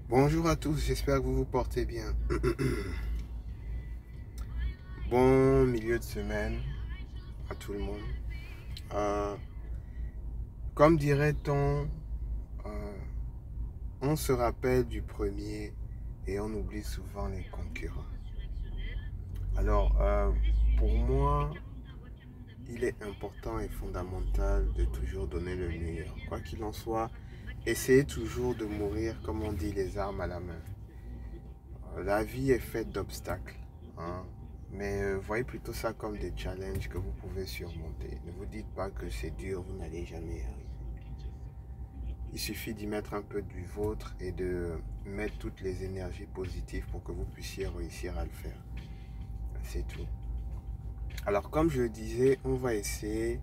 Bonjour à tous, j'espère que vous vous portez bien. Bon milieu de semaine à tout le monde. Euh, Comme dirait-on, euh, on se rappelle du premier et on oublie souvent les concurrents. Alors, pour moi, il est important et fondamental de toujours donner le meilleur. Quoi qu'il en soit, essayez toujours de mourir, comme on dit, les armes à la main. La vie est faite d'obstacles, hein. Mais voyez plutôt ça comme des challenges que vous pouvez surmonter. Ne vous dites pas que c'est dur, vous n'allez jamais y arriver. Il suffit d'y mettre un peu du vôtre et de mettre toutes les énergies positives pour que vous puissiez réussir à le faire. C'est tout. Alors comme je le disais, on va essayer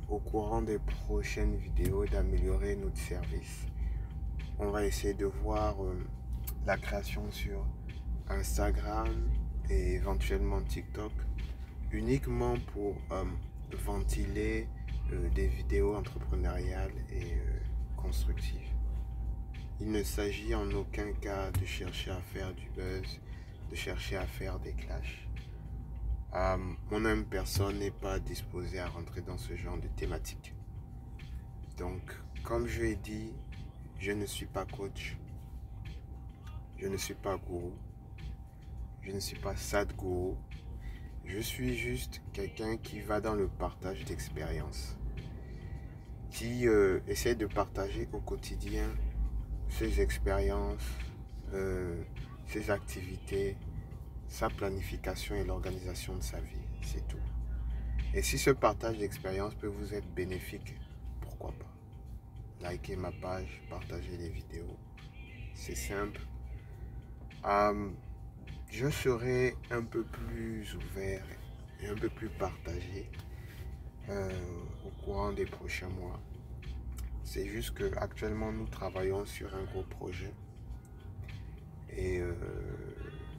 au courant des prochaines vidéos d'améliorer notre service. On va essayer de voir la création sur Instagram et éventuellement TikTok uniquement pour ventiler des vidéos entrepreneuriales et constructives. Il ne s'agit en aucun cas de chercher à faire du buzz, de chercher à faire des clashs. Mon personne n'est pas disposée à rentrer dans ce genre de thématique. Donc, comme je l'ai dit, je ne suis pas coach, je ne suis pas gourou, je ne suis pas sadhguru. Je suis juste quelqu'un qui va dans le partage d'expériences, qui essaie de partager au quotidien ses expériences, ses activités, sa planification et l'organisation de sa vie. C'est tout. Et si ce partage d'expériences peut vous être bénéfique, pourquoi pas? Likez ma page, partagez les vidéos. C'est simple. Je serai un peu plus ouvert et un peu plus partagé au courant des prochains mois. C'est juste que actuellement nous travaillons sur un gros projet et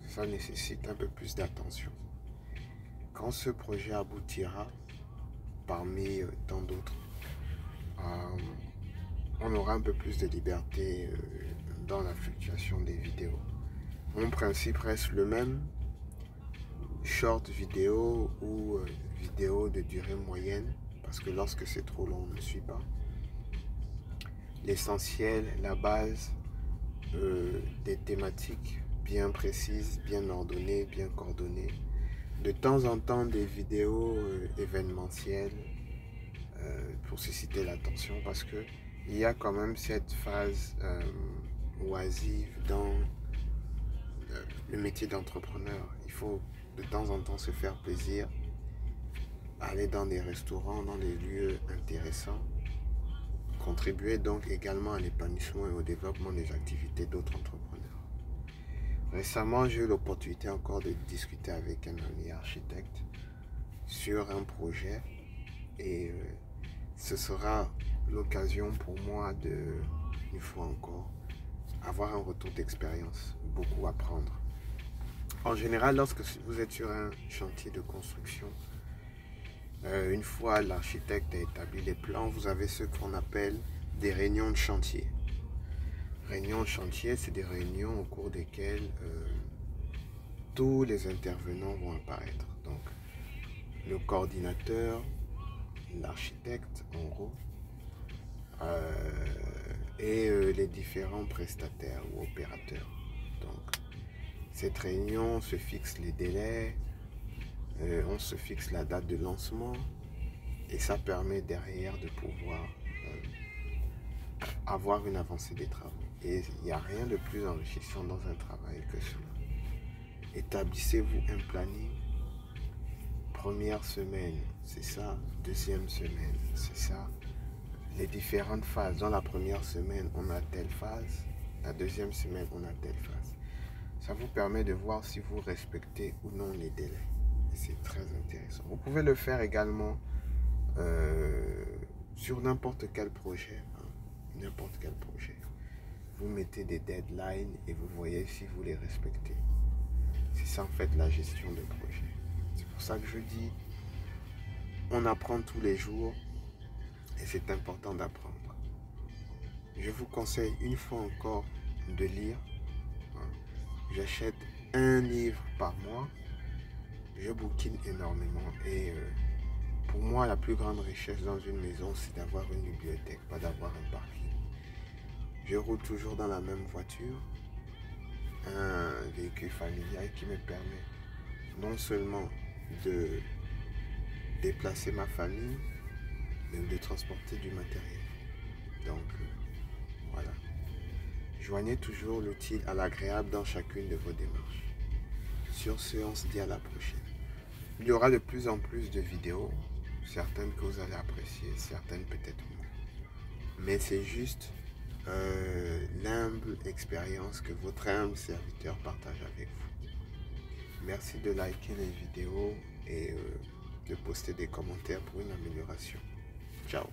ça nécessite un peu plus d'attention. Quand ce projet aboutira, parmi tant d'autres, on aura un peu plus de liberté dans la fluctuation des vidéos. Mon principe reste le même, short vidéo ou vidéo de durée moyenne, parce que lorsque c'est trop long, on ne suit pas. L'essentiel, la base, des thématiques bien précises, bien ordonnées, bien coordonnées. De temps en temps, des vidéos événementielles pour susciter l'attention, parce que il y a quand même cette phase oisive dans le métier d'entrepreneur. Il faut de temps en temps se faire plaisir, aller dans des restaurants, dans des lieux intéressants, contribuer donc également à l'épanouissement et au développement des activités d'autres entrepreneurs. Récemment, j'ai eu l'opportunité encore de discuter avec un ami architecte sur un projet et ce sera l'occasion pour moi de, une fois encore, avoir un retour d'expérience, beaucoup apprendre. En général, lorsque vous êtes sur un chantier de construction, une fois l'architecte a établi les plans, vous avez ce qu'on appelle des réunions de chantier. Réunions de chantier, c'est des réunions au cours desquelles tous les intervenants vont apparaître. Donc, le coordinateur, l'architecte en gros, et les différents prestataires ou opérateurs. Donc, cette réunion se fixe les délais, on se fixe la date de lancement et ça permet derrière de pouvoir avoir une avancée des travaux. Et il n'y a rien de plus enrichissant dans un travail que cela. Établissez-vous un planning. Première semaine, c'est ça. Deuxième semaine, c'est ça. Les différentes phases. Dans la première semaine, on a telle phase. La deuxième semaine, on a telle phase. Ça vous permet de voir si vous respectez ou non les délais. Et c'est très intéressant. Vous pouvez le faire également sur n'importe quel projet. N'importe quel projet. Vous mettez des deadlines et vous voyez si vous les respectez. C'est ça en fait la gestion de projet. C'est pour ça que je dis, on apprend tous les jours et c'est important d'apprendre. Je vous conseille une fois encore de lire. J'achète un livre par mois. Je bouquine énormément et pour moi, la plus grande richesse dans une maison, c'est d'avoir une bibliothèque, pas d'avoir un parking. Je roule toujours dans la même voiture, un véhicule familial qui me permet non seulement de déplacer ma famille, mais de transporter du matériel. Donc, voilà. Joignez toujours l'utile à l'agréable dans chacune de vos démarches. Sur ce, on se dit à la prochaine. Il y aura de plus en plus de vidéos, certaines que vous allez apprécier, certaines peut-être moins. Mais c'est juste l'humble expérience que votre humble serviteur partage avec vous. Merci de liker les vidéos et de poster des commentaires pour une amélioration. Ciao.